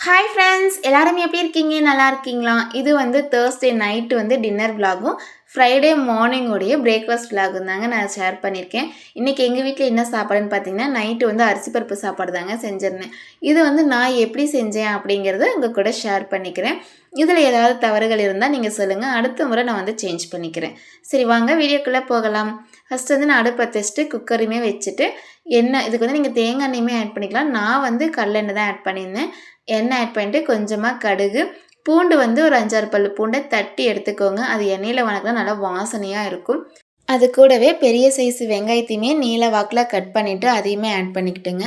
Hi friends, எல்லாரும் எப்படி இருக்கீங்க? நல்லா இருக்கீங்களா? இது வந்து தேர்ஸ்டே நைட்டு வந்து டின்னர் விலாகும், ஃப்ரைடே மார்னிங்கோடைய பிரேக்ஃபாஸ்ட் விலாகும் தாங்க நான் ஷேர் பண்ணியிருக்கேன். இன்றைக்கி எங்கள் வீட்டில் என்ன சாப்பாடுன்னு பார்த்தீங்கன்னா, நைட்டு வந்து அரிசி பருப்பு சாப்பாடு தாங்க செஞ்சிருந்தேன். இது வந்து நான் எப்படி செஞ்சேன் அப்படிங்கிறத உங்கள் கூட ஷேர் பண்ணிக்கிறேன். இதில் ஏதாவது தவறுகள் இருந்தால் நீங்கள் சொல்லுங்கள். அடுத்த முறை நான் வந்து சேஞ்ச் பண்ணிக்கிறேன். சரி, வாங்க வீடியோக்குள்ளே போகலாம். ஃபஸ்ட்டு வந்து நான் அடுப்பை வச்சுட்டு குக்கரையுமே வச்சுட்டு எண்ணெய், இதுக்கு வந்து நீங்கள் தேங்காய் எண்ணெயுமே ஆட் பண்ணிக்கலாம். நான் வந்து கடலெண்ணெய் தான் ஆட் பண்ணியிருந்தேன். எண்ணெய் ஆட் பண்ணிட்டு கொஞ்சமாக கடுகு, பூண்டு வந்து ஒரு 5-6 பல்லு பூண்டை தட்டி எடுத்துக்கோங்க. அது எண்ணெயில் வணக்கினா நல்லா வாசனையாக இருக்கும். அது கூடவே பெரிய சைஸ் வெங்காயத்தையுமே நீல வாக்கில் கட் பண்ணிவிட்டு அதையுமே ஆட் பண்ணிக்கிட்டுங்க.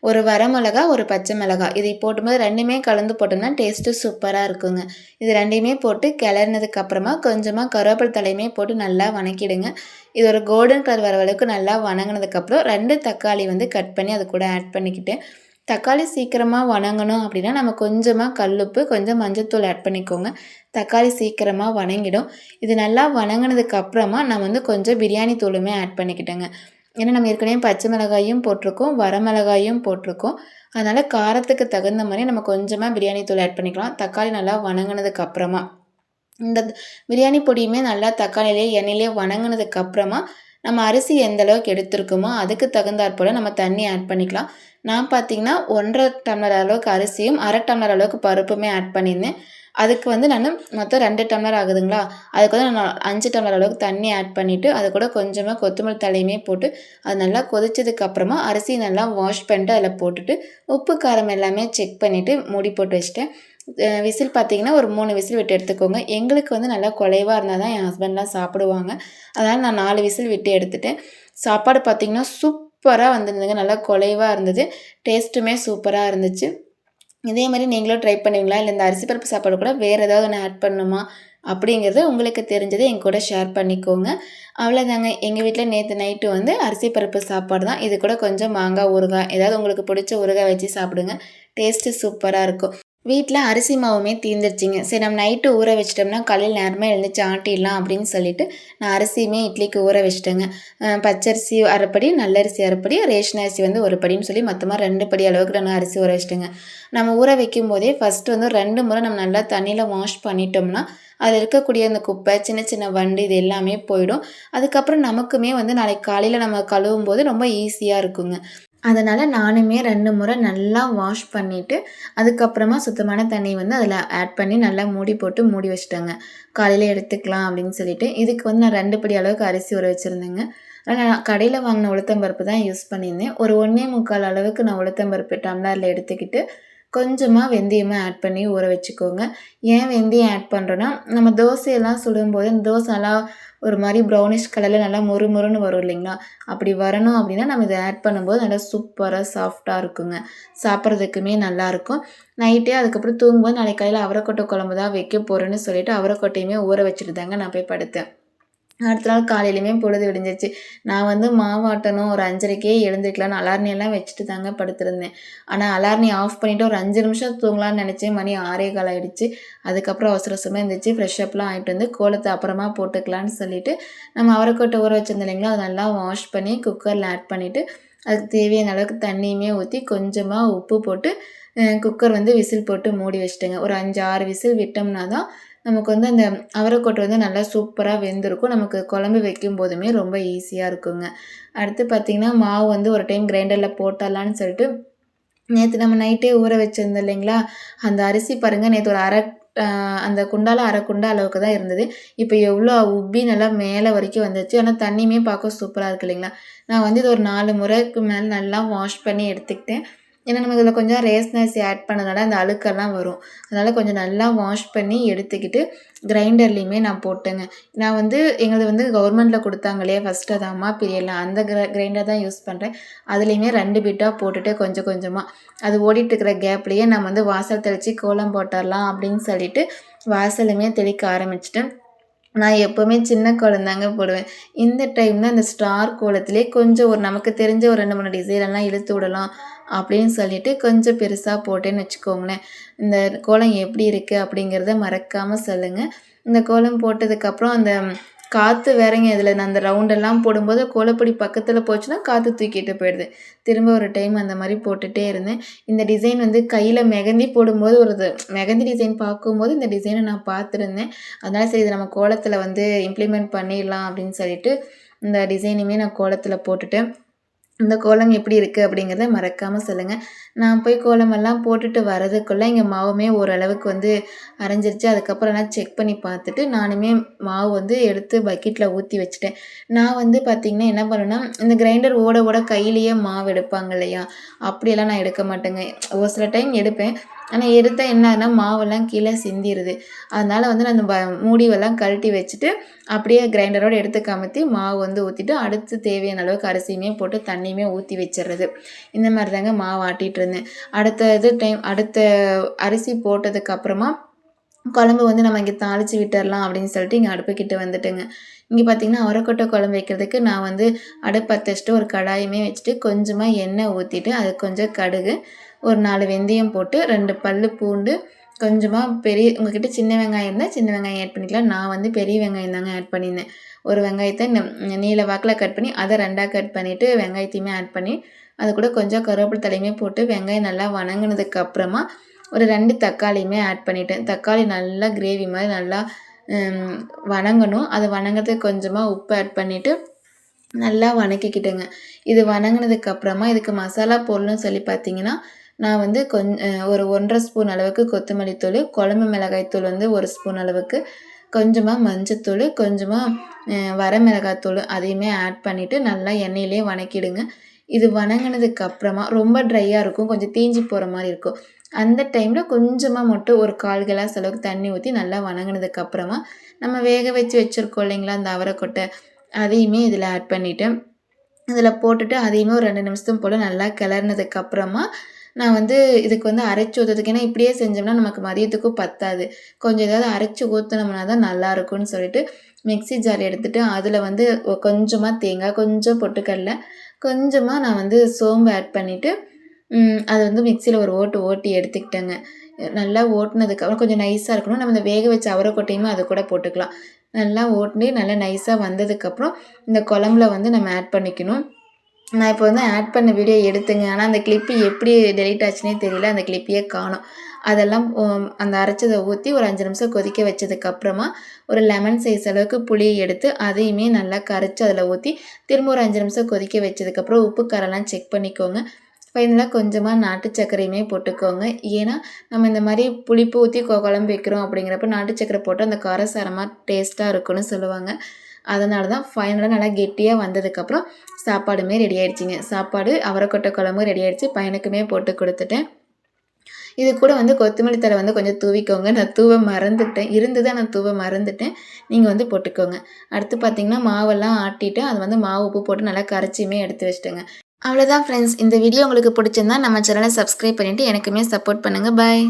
ஒரு வரமிளகா, ஒரு பச்சை மிளகா இதை போட்டும்போது ரெண்டுமே கலந்து போட்டோம்னா டேஸ்ட்டு சூப்பராக இருக்குங்க. இது ரெண்டையுமே போட்டு கிளறினதுக்கப்புறமா கொஞ்சமாக கருவேப்பிலை தலையுமே போட்டு நல்லா வணக்கிடுங்க. இது ஒரு கோல்டன் கலர் வர அளவுக்கு நல்லா வணங்கினதுக்கப்புறம் 2 தக்காளி வந்து கட் பண்ணி அது கூட ஆட் பண்ணிக்கிட்டு, தக்காளி சீக்கிரமாக வணங்கணும் அப்படின்னா நம்ம கொஞ்சமாக கல்லுப்பு, கொஞ்சம் மஞ்சத்தூள் ஆட் பண்ணிக்கோங்க. தக்காளி சீக்கிரமாக வணங்கிடும். இது நல்லா வணங்கினதுக்கப்புறமா நான் வந்து கொஞ்சம் பிரியாணி தூளுமே ஆட் பண்ணிக்கிட்டேங்க. ஏன்னா நம்ம ஏற்கனவே பச்சை மிளகாயும் போட்டிருக்கோம், வரமிளகாயும் போட்டிருக்கோம். அதனால் காரத்துக்கு தகுந்த மாதிரி நம்ம கொஞ்சமாக பிரியாணி தூள் ஆட் பண்ணிக்கலாம். தக்காளி நல்லா வணங்கினதுக்கப்புறமா இந்த பிரியாணி பொடியுமே நல்லா தக்காளியிலே எண்ணெயிலே வணங்கினதுக்கப்புறமா நம்ம அரிசி எந்த அளவுக்கு எடுத்துருக்கோமோ அதுக்கு தகுந்தாற் போல் நம்ம தண்ணி ஆட் பண்ணிக்கலாம். நான் பார்த்தீங்கன்னா 1.5 டம்ளர் அளவுக்கு அரிசியும் 1/2 டம்ளர் அளவுக்கு பருப்புமே ஆட் பண்ணியிருந்தேன். அதுக்கு வந்து நான் மொத்தம் 2 டம்ளர் ஆகுதுங்களா, அதுக்கு வந்து நான் 5 டம்ளர் அளவுக்கு தண்ணி ஆட் பண்ணிவிட்டு அது கூட கொஞ்சமாக கொத்தமல்லி தலையுமே போட்டு அது நல்லா கொதிச்சதுக்கப்புறமா அரிசி நல்லா வாஷ் பண்ணிட்டு அதில் போட்டுட்டு உப்பு காரம் எல்லாமே செக் பண்ணிவிட்டு மூடி போட்டு வச்சுட்டேன். விசில் பார்த்தீங்கன்னா ஒரு 3 விசில் விட்டு எடுத்துக்கோங்க. எங்களுக்கு வந்து நல்லா குலைவாக இருந்தால் தான் என் ஹஸ்பண்ட்லாம் சாப்பிடுவாங்க. அதனால் நான் 4 விசில் விட்டு எடுத்துட்டேன். சாப்பாடு பார்த்திங்கன்னா சூப்பராக வந்திருந்ததுங்க. நல்லா குலைவாக இருந்தது. டேஸ்ட்டுமே சூப்பராக இருந்துச்சு. இதே மாதிரி நீங்களும் ட்ரை பண்ணுவீங்களா? இல்லை இந்த அரிசி பருப்பு சாப்பாடு கூட வேறு ஏதாவது ஒன்று ஆட் பண்ணணுமா அப்படிங்கிறது உங்களுக்கு தெரிஞ்சதை என் கூட ஷேர் பண்ணிக்கோங்க. அவ்வளோதாங்க. எங்கள் வீட்டில் நேற்று நைட்டு வந்து அரிசி பருப்பு சாப்பாடு தான். இது கூட கொஞ்சம் மாங்காய் ஊறுகாய், ஏதாவது உங்களுக்கு பிடிச்ச ஊறுகாய் வச்சு சாப்பிடுங்க. டேஸ்ட்டு சூப்பராக இருக்கும். வீட்டில் அரிசி மாவுமே தீர்ந்துருச்சுங்க. சரி, நம்ம நைட்டு ஊற வச்சிட்டோம்னா காலையில் நேரமாக எழுந்திரிச்சு ஆட்டிடலாம் அப்படின்னு சொல்லிட்டு நான் அரிசியுமே இட்லிக்கு ஊற வச்சிட்டேங்க. பச்சரிசி அரைப்படி, நல்லரிசி அரைப்படி, ரேஷன் அரிசி வந்து ஒரு படின்னு சொல்லி மொத்தமாக 2 படி அளவுக்கு நான் அரிசி ஊற வச்சிட்டேங்க. நம்ம ஊற வைக்கும் போதே ஃபஸ்ட்டு வந்து 2 முறை நம்ம நல்லா தண்ணியில் வாஷ் பண்ணிட்டோம்னா அதில் இருக்கக்கூடிய அந்த குப்பை, சின்ன சின்ன வண்டு இது எல்லாமே போயிடும். அதுக்கப்புறம் நமக்குமே வந்து நாளைக்கு காலையில் நம்ம கழுவும் போது ரொம்ப ஈஸியாக இருக்குங்க. அதனால் நானுமே 2 முறை நல்லா வாஷ் பண்ணிவிட்டு அதுக்கப்புறமா சுத்தமான தண்ணி வந்து அதில் ஆட் பண்ணி நல்லா மூடி போட்டு மூடி வச்சுட்டேங்க. காலையில் எடுத்துக்கலாம் அப்படின்னு சொல்லிட்டு. இதுக்கு வந்து நான் 2 படி அளவுக்கு அரிசி ஊற வச்சுருந்தேங்க. நான் கடையில் வாங்கின உளுத்தம்பருப்பு தான் யூஸ் பண்ணியிருந்தேன். ஒரு 1 1/4 அளவுக்கு நான் உளுத்தம்பருப்பு டம்ளரில் எடுத்துக்கிட்டு கொஞ்சமாக வெந்தயமாக ஆட் பண்ணி ஊற வச்சுக்கோங்க. ஏன் வெந்தயம் ஆட் பண்ணுறோன்னா, நம்ம தோசையெல்லாம் சுடும்போது அந்த தோசை நல்லா ஒரு மாதிரி ப்ரௌனிஷ் கலரில் நல்லா மொறுமொறுன்னு வரும் இல்லைங்களா? அப்படி வரணும் அப்படின்னா நம்ம இதை ஆட் பண்ணும்போது நல்லா சூப்பராக சாஃப்டாக இருக்குங்க. சாப்பிட்றதுக்குமே நல்லாயிருக்கும். நைட்டே அதுக்கப்புறம் தூங்கும்போது நாளைக்கு காலையில் அவரைக்கொட்டை குழம்பு தான் வைக்க போகிறேன்னு சொல்லிட்டு அவரைக்கொட்டையுமே ஊற வச்சுட்டு தாங்க நான் போய் படுத்தேன். அடுத்த நாள் காலையிலையுமே பொழுது விடிஞ்சிருச்சு. நான் வந்து மாவாட்டணும், ஒரு 5:30க்கே எழுந்திரிக்கலான்னு அலார்னி எல்லாம் வச்சுட்டு தாங்க படுத்திருந்தேன். ஆனால் அலார்னி ஆஃப் பண்ணிவிட்டு ஒரு 5 நிமிஷம் தூங்கலான்னு நினச்சேன். மணி 6:15 ஆகிடுச்சு. அதுக்கப்புறம் அவசர அவசரமாக எழுந்திரிச்சு ஃப்ரெஷ்அப்லாம் ஆகிட்டு வந்து கோலத்தை அப்புறமா போட்டுக்கலான்னு சொல்லிவிட்டு நம்ம அவரைக்கொட்டை ஊற வச்சுருந்தோம் இல்லைங்களா, அதை நல்லா வாஷ் பண்ணி குக்கரில் ஆட் பண்ணிவிட்டு அதுக்கு தேவையான அளவுக்கு தண்ணியுமே ஊற்றி கொஞ்சமாக உப்பு போட்டு குக்கர் வந்து விசில் போட்டு மூடி வச்சுட்டேங்க. ஒரு 5, 6 விசில் விட்டோம்னா தான் நமக்கு வந்து அந்த அவரைக்கொட்டை வந்து நல்லா சூப்பராக வெந்திருக்கும். நமக்கு குழம்பு வைக்கும் போதுமே ரொம்ப ஈஸியாக இருக்குங்க. அடுத்து பார்த்திங்கன்னா மாவு வந்து ஒரு டைம் கிரைண்டரில் போட்டுடலான்னு சொல்லிட்டு நேற்று நம்ம நைட்டே ஊற வச்சுருந்தோம் இல்லைங்களா, அந்த அரிசி பாருங்கள் நேற்று ஒரு அந்த குண்டால 1/2 குண்டா அளவுக்கு தான் இருந்தது. இப்போ எவ்வளோ உப்பி நல்லா மேலே வரைக்கும் வந்துச்சு. ஆனால் தண்ணியுமே பார்க்க சூப்பராக இருக்குது இல்லைங்களா. நான் வந்து இது ஒரு 4 முறைக்கு மேலே நல்லா வாஷ் பண்ணி எடுத்துக்கிட்டேன். ஏன்னா நம்ம இதில் கொஞ்சம் ரேஷன் அரிசி ஆட் பண்ணனால அந்த அழுக்கெல்லாம் வரும். அதனால் கொஞ்சம் நல்லா வாஷ் பண்ணி எடுத்துக்கிட்டு கிரைண்டர்லேயுமே நான் போட்டேங்க. நான் வந்து எங்களது வந்து கவர்மெண்ட்டில் கொடுத்தாங்க இல்லையா ஃபஸ்ட்டு, அது அம்மா பீரியடில் அந்த கிரைண்டர் தான் யூஸ் பண்ணுறேன். அதுலேயுமே 2 பிட்டாக போட்டுட்டு கொஞ்சம் கொஞ்சமாக அது ஓடிட்டுருக்கிற கேப்லேயே நம்ம வந்து வாசல் தெளித்து கோலம் போட்டுடலாம் அப்படின்னு சொல்லிட்டு வாசலுமே தெளிக்க ஆரம்பிச்சிட்டேன். நான் எப்போவுமே சின்ன கோலம் தாங்க போடுவேன். இந்த டைம் தான் அந்த ஸ்டார் கோலத்திலே கொஞ்சம் ஒரு நமக்கு தெரிஞ்ச ஒரு 2, 3 டிசைனெல்லாம் இழுத்து விடலாம் அப்படின்னு சொல்லிட்டு கொஞ்சம் பெருசாக போட்டேன்னு வச்சுக்கோங்களேன். இந்த கோலம் எப்படி இருக்குது அப்படிங்கிறத மறக்காமல் சொல்லுங்கள். இந்த கோலம் போட்டதுக்கப்புறம் அந்த காற்று வேறங்க இதில் நான் அந்த ரவுண்டெல்லாம் போடும்போது கோலப்பொடி பக்கத்தில் போச்சுன்னா காற்று தூக்கிட்டு போயிடுது. திரும்ப ஒரு டைம் அந்த மாதிரி போட்டுகிட்டே இருந்தேன். இந்த டிசைன் வந்து கையில் மெஹந்தி போடும்போது மெஹந்தி டிசைன் பார்க்கும்போது இந்த டிசைனை நான் பார்த்துருந்தேன். அதனால் சரி இதை நம்ம கோலத்தில் வந்து இம்ப்ளிமெண்ட் பண்ணிடலாம் அப்படின்னு சொல்லிட்டு இந்த டிசைனுமே நான் கோலத்தில் போட்டுட்டேன். இந்த கோலம் எப்படி இருக்குது அப்படிங்கிறத மறக்காமல் சொல்லுங்கள். நான் போய் கோலமெல்லாம் போட்டுட்டு வரதுக்குள்ளே இங்கே மாவுமே ஓரளவுக்கு வந்து அரைஞ்சிருச்சு. அதுக்கப்புறம் நான் செக் பண்ணி பார்த்துட்டு நானுமே மாவு வந்து எடுத்து பக்கெட்டில் ஊற்றி வச்சுட்டேன். நான் வந்து பார்த்திங்கன்னா என்ன பண்ணுவேன்னா, இந்த கிரைண்டர் ஓட ஓட கையிலேயே மாவு எடுப்பாங்க இல்லையா, அப்படியெல்லாம் நான் எடுக்க மாட்டேங்க. ஒரு சில டைம் எடுப்பேன். ஆனால் எடுத்தால் என்ன ஆகுதுன்னா மாவெல்லாம் கீழே சிந்திடுது. அதனால் வந்து நான் அந்த மூடிவெல்லாம் கழட்டி வச்சுட்டு அப்படியே கிரைண்டரோடு எடுத்து கமுத்தி மாவு வந்து ஊற்றிட்டு அடுத்து தேவையான அளவுக்கு அரிசியுமே போட்டு தண்ணியுமே ஊற்றி வச்சிடுறது. இந்த மாதிரி தாங்க மாவு ஆட்டிகிட்டு இருந்தேன். அடுத்த அரிசி போட்டதுக்கப்புறமா குழம்பு வந்து நம்ம இங்கே தாளித்து விட்டுடலாம் அப்படின்னு சொல்லிட்டு இங்கே அடுப்புக்கிட்ட வந்துட்டுங்க. இங்கே பார்த்திங்கன்னா அவரைக்கொட்டை குழம்பு வைக்கிறதுக்கு நான் வந்து அடுப்பு பற்ற வச்சுட்டு ஒரு கடாயுமே வச்சுட்டு கொஞ்சமாக எண்ணெய் ஊற்றிட்டு அது கொஞ்சம் கடுகு, ஒரு 4 வெந்தயம் போட்டு 2 பல் பூண்டு, கொஞ்சமாக உங்கள்கிட்ட சின்ன வெங்காயம் இருந்தால் சின்ன வெங்காயம் ஆட் பண்ணிக்கலாம். நான் வந்து பெரிய வெங்காயம் தாங்க ஆட் பண்ணியிருந்தேன். ஒரு வெங்காயத்தை நீல வாக்கில் கட் பண்ணி அதை 2ஆக கட் பண்ணிவிட்டு வெங்காயத்தையுமே ஆட் பண்ணி அது கூட கொஞ்சம் கருவேப்பிலை தலையுமே போட்டு வெங்காயம் நல்லா வணங்கினதுக்கப்புறமா ஒரு 2 தக்காளியுமே ஆட் பண்ணிவிட்டேன். தக்காளி நல்லா கிரேவி மாதிரி நல்லா வணங்கணும். அது வணங்கிறதுக்கு கொஞ்சமாக உப்பு ஆட் பண்ணிவிட்டு நல்லா வணக்கிக்கிட்டேங்க. இது வணங்கினதுக்கப்புறமா இதுக்கு மசாலா பொருள்னு சொல்லி பார்த்தீங்கன்னா, நான் வந்து ஒரு 1½ ஸ்பூன் அளவுக்கு கொத்தமல்லி தூள், குழம்பு மிளகாய் தூள் வந்து 1 ஸ்பூன் அளவுக்கு, கொஞ்சமாக மஞ்சத்தூள், கொஞ்சமாக வரமிளகாத்தூள் அதையுமே ஆட் பண்ணிவிட்டு நல்லா எண்ணெயிலே வணக்கிடுங்க. இது வணங்கினதுக்கப்புறமா ரொம்ப ட்ரையாக இருக்கும், கொஞ்சம் தீஞ்சு போகிற மாதிரி இருக்கும். அந்த டைமில் கொஞ்சமாக மட்டும் ஒரு 1/4 கிளாஸ் அளவுக்கு தண்ணி ஊற்றி நல்லா வணங்கினதுக்கப்புறமா நம்ம வேக வச்சு வச்சுருக்கோம் இல்லைங்களா அந்த அவரைக்கொட்டை, அதையுமே இதில் ஆட் பண்ணிவிட்டு இதில் போட்டுட்டு அதையுமே ஒரு 2 நிமிஷம் போல் நல்லா கிளறினதுக்கப்புறமா நான் வந்து இதுக்கு வந்து அரைச்சி ஊற்றுறதுக்கு, ஏன்னா இப்படியே செஞ்சோம்னா நமக்கு மதியத்துக்கும் பத்தாது, கொஞ்சம் ஏதாவது அரைச்சி ஊற்றினோம்னா தான் நல்லாயிருக்கும்னு சொல்லிட்டு மிக்ஸி ஜார் எடுத்துகிட்டு அதில் வந்து கொஞ்சமாக தேங்காய், கொஞ்சம் பொட்டுக்கடலை, கொஞ்சமாக நான் வந்து சோம்பு ஆட் பண்ணிவிட்டு அது வந்து மிக்சியில் ஒரு ஓட்டி எடுத்துக்கிட்டேங்க. நல்லா ஓட்டினதுக்கப்புறம் கொஞ்சம் நைஸாக இருக்கணும். நம்ம இந்த வேக வச்ச அவரைக்கொட்டையுமே அது கூட போட்டுக்கலாம். நல்லா ஓட்டி நல்லா நைஸாக வந்ததுக்கப்புறம் இந்த குழம்புல வந்து நம்ம ஆட் பண்ணிக்கணும். நான் இப்போ வந்து ஆட் பண்ண வீடியோ எடுத்தேங்க. ஆனால் அந்த கிளிப்பு எப்படி டெலீட் ஆச்சுன்னே தெரியல. அந்த கிளிப்பையே காணோம். அதெல்லாம் அந்த அரைச்சதை ஊற்றி ஒரு 5 நிமிஷம் கொதிக்க வச்சதுக்கப்புறமா ஒரு லெமன் சைஸ் அளவுக்கு புளியை எடுத்து அதையுமே நல்லா கரைச்சி அதில் ஊற்றி திரும்ப ஒரு 5 நிமிஷம் கொதிக்க வச்சதுக்கப்புறம் உப்பு காரம்லாம் செக் பண்ணிக்கோங்க. ஃபைனலாக கொஞ்சமாக நாட்டு சர்க்கரையுமே போட்டுக்கோங்க. ஏன்னா நம்ம இந்த மாதிரி புளிப்பு ஊற்றி குழம்பு வைக்கிறோம் அப்படிங்கிறப்ப நாட்டு சர்க்கரை போட்டு அந்த காரசாரமாக டேஸ்ட்டாக இருக்குன்னு சொல்லுவாங்க. அதனால தான் ஃபைனலாக நல்லா கெட்டியாக வந்ததுக்கப்புறம் சாப்பாடுமே ரெடி ஆகிடுச்சிங்க. சாப்பாடு அவரைக்கொட்டை குழம்பு ரெடி ஆகிடுச்சி. பையனுக்குமே போட்டு கொடுத்துட்டேன். இது கூட வந்து கொத்தமல்லி தழை வந்து கொஞ்சம் தூவிக்கோங்க. நான் தூவ மறந்துட்டேன், இருந்தது ஆனால் தூவ மறந்துட்டேன். நீங்கள் வந்து போட்டுக்கோங்க. அடுத்து பார்த்திங்கன்னா மாவெல்லாம் ஆட்டிட்டு அது வந்து மாவு உப்பு போட்டு நல்லா கரைச்சியுமே எடுத்து வச்சுட்டேங்க. அவ்வளோதான் ஃப்ரெண்ட்ஸ். இந்த வீடியோ உங்களுக்கு பிடிச்சிருந்தா நம்ம சேனலை சப்ஸ்கிரைப் பண்ணிவிட்டு எனக்குமே சப்போர்ட் பண்ணுங்கள். பாய்.